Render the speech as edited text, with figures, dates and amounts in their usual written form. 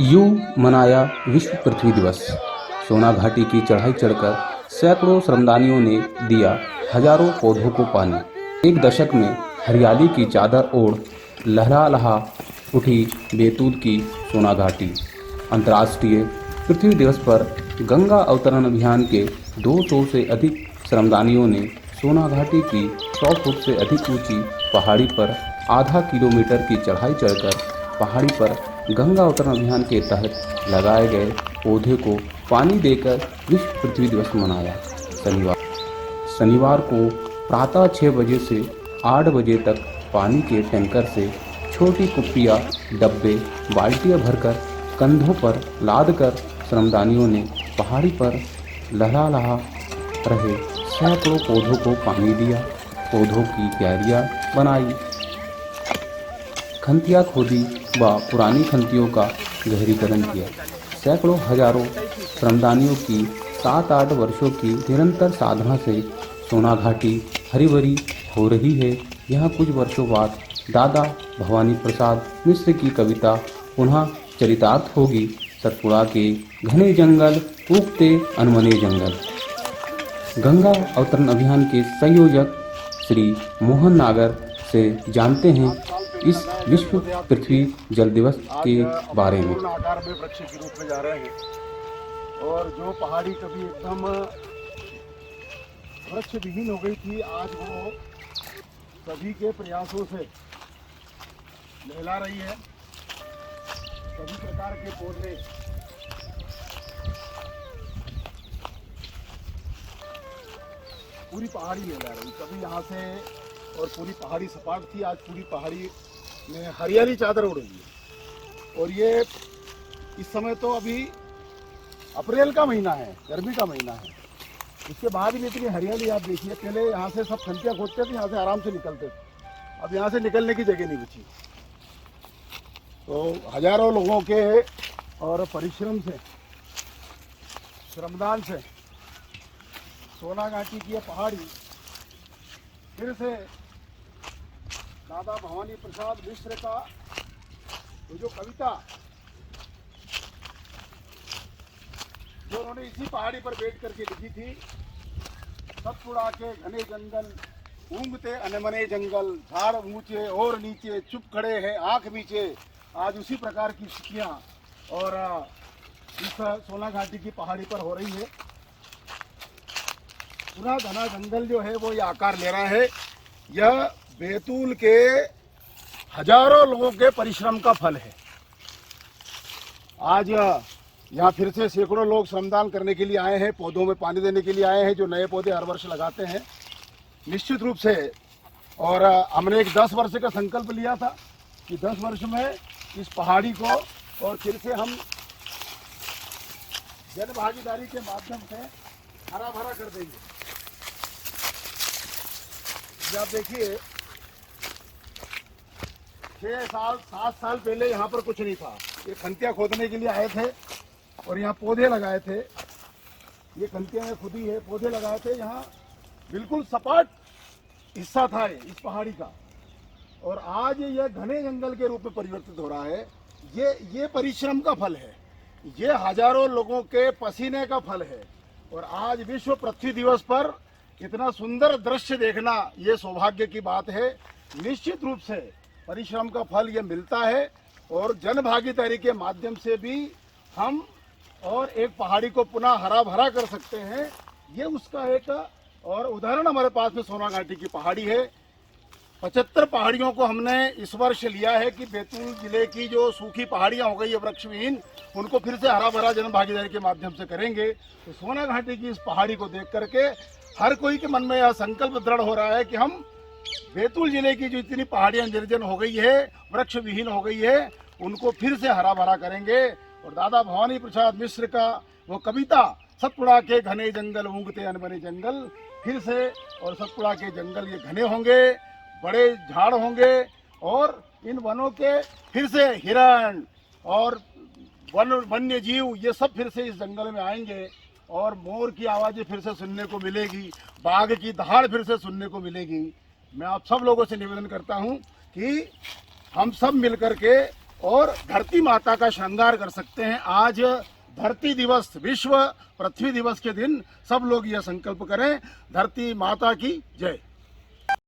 यूं मनाया विश्व पृथ्वी दिवस। सोना घाटी की चढ़ाई चढ़कर सैकड़ों श्रमदानियों ने दिया हजारों पौधों को पानी। एक दशक में हरियाली की चादर ओढ़ लहरा लहा उठी बैतूल की सोना घाटी। अंतर्राष्ट्रीय पृथ्वी दिवस पर गंगा अवतरण अभियान के 200 से अधिक श्रमदानियों ने सोना घाटी की 100 फुट से अधिक ऊंची पहाड़ी पर आधा किलोमीटर की चढ़ाई चढ़कर पहाड़ी पर गंगा अवतरण अभियान के तहत लगाए गए पौधे को पानी देकर विश्व पृथ्वी दिवस मनाया। शनिवार को प्रातः 6 बजे से 8 बजे तक पानी के टैंकर से छोटी कुप्पियाँ, डब्बे, बाल्टियाँ भरकर कंधों पर लादकर श्रमदानियों ने पहाड़ी पर लहरा लहा रहे सैकड़ों पौधों को पानी दिया। पौधों की क्यारियाँ बनाई, खंतियाँ खोदी व पुरानी खंतियों का गहरीकरण किया। सैकड़ों हजारों श्रमदानियों की 7-8 वर्षों की निरंतर साधना से सोना घाटी हरी भरी हो रही है। यहाँ कुछ वर्षों बाद दादा भवानी प्रसाद मिश्र की कविता पुनः चरितार्थ होगी। सतपुड़ा के घने जंगल, उगते अनमने जंगल। गंगा अवतरण अभियान के संयोजक श्री मोहन नागर से जानते हैं इस विश्व पृथ्वी जल दिवस के बारे में। आकार में वृक्ष के रूप में जा रहे हैं और जो पहाड़ी कभी एकदम वृक्ष विहीन हो गई थी, आज वो सभी के प्रयासों से लहला रही है। सभी प्रकार के पौधे पूरी पहाड़ी लहला रही। कभी यहाँ से और पूरी पहाड़ी सपाट थी, आज पूरी पहाड़ी में हरियाली चादर उड़ रही है। और ये इस समय तो अभी अप्रैल का महीना है, गर्मी का महीना है, उसके बाद भी इतनी हरियाली आप देखिए। पहले यहाँ से सब खंतियाँ खोदते थे, यहाँ से आराम से निकलते थे, अब यहाँ से निकलने की जगह नहीं बची। तो हजारों लोगों के और परिश्रम से, श्रमदान से सोना घाटी की पहाड़ी फिर से दादा भवानी प्रसाद मिश्र का वो जो कविता जो उन्होंने इसी पहाड़ी पर बैठ करके लिखी थी, सतपुड़ा के घने जंगल, ऊँगते अनमने जंगल, झाड़ ऊंचे और नीचे, चुप खड़े हैं आंख नीचे। आज उसी प्रकार की स्थितियाँ और इस सोना घाटी की पहाड़ी पर हो रही है। पूरा घना जंगल जो है वो ये आकार ले रहा है। यह बैतूल के हजारों लोगों के परिश्रम का फल है। आज यहाँ फिर से सैकड़ों लोग श्रमदान करने के लिए आए हैं, पौधों में पानी देने के लिए आए हैं, जो नए पौधे हर वर्ष लगाते हैं निश्चित रूप से। और हमने एक 10 वर्ष का संकल्प लिया था कि 10 वर्ष में इस पहाड़ी को और फिर से हम जन भागीदारी के माध्यम से हरा भरा कर देंगे। आप देखिए 6 साल 7 साल पहले यहाँ पर कुछ नहीं था। ये खंतियाँ खोदने के लिए आए थे और यहाँ पौधे लगाए थे। ये खंतियाँ खुदी है, पौधे लगाए थे। यहाँ बिल्कुल सपाट हिस्सा था इस पहाड़ी का, और आज ये घने जंगल के रूप में परिवर्तित हो रहा है। ये परिश्रम का फल है, ये हजारों लोगों के पसीने का फल है। और आज विश्व पृथ्वी दिवस पर इतना सुंदर दृश्य देखना ये सौभाग्य की बात है। निश्चित रूप से परिश्रम का फल ये मिलता है और जन भागीदारी के माध्यम से भी हम और एक पहाड़ी को पुनः हरा भरा कर सकते हैं। ये उसका एक और उदाहरण हमारे पास में सोना घाटी की पहाड़ी है। 75 पहाड़ियों को हमने इस वर्ष लिया है कि बैतूल जिले की जो सूखी पहाड़ियाँ हो गई है वृक्षविहीन, उनको फिर से हरा भरा जन भागीदारी के माध्यम से करेंगे। तो सोना घाटी की इस पहाड़ी को देख करके हर कोई के मन में यह संकल्प दृढ़ हो रहा है कि हम बैतूल जिले की जो इतनी पहाड़ियाँ निर्जन हो गई है, वृक्ष विहीन हो गई है, उनको फिर से हरा भरा करेंगे। और दादा भवानी प्रसाद मिश्र का वो कविता, सतपुड़ा के घने जंगल, ऊँगते अनबने जंगल, फिर से और सतपुड़ा के जंगल ये घने होंगे, बड़े झाड़ होंगे और इन वनों के फिर से हिरण और वन्य जीव ये सब फिर से इस जंगल में आएंगे और मोर की आवाज़ें फिर से सुनने को मिलेगी, बाघ की दहाड़ फिर से सुनने को मिलेगी। मैं आप सब लोगों से निवेदन करता हूं कि हम सब मिलकर के और धरती माता का श्रृंगार कर सकते हैं। आज धरती दिवस, विश्व पृथ्वी दिवस के दिन सब लोग यह संकल्प करें, धरती माता की जय।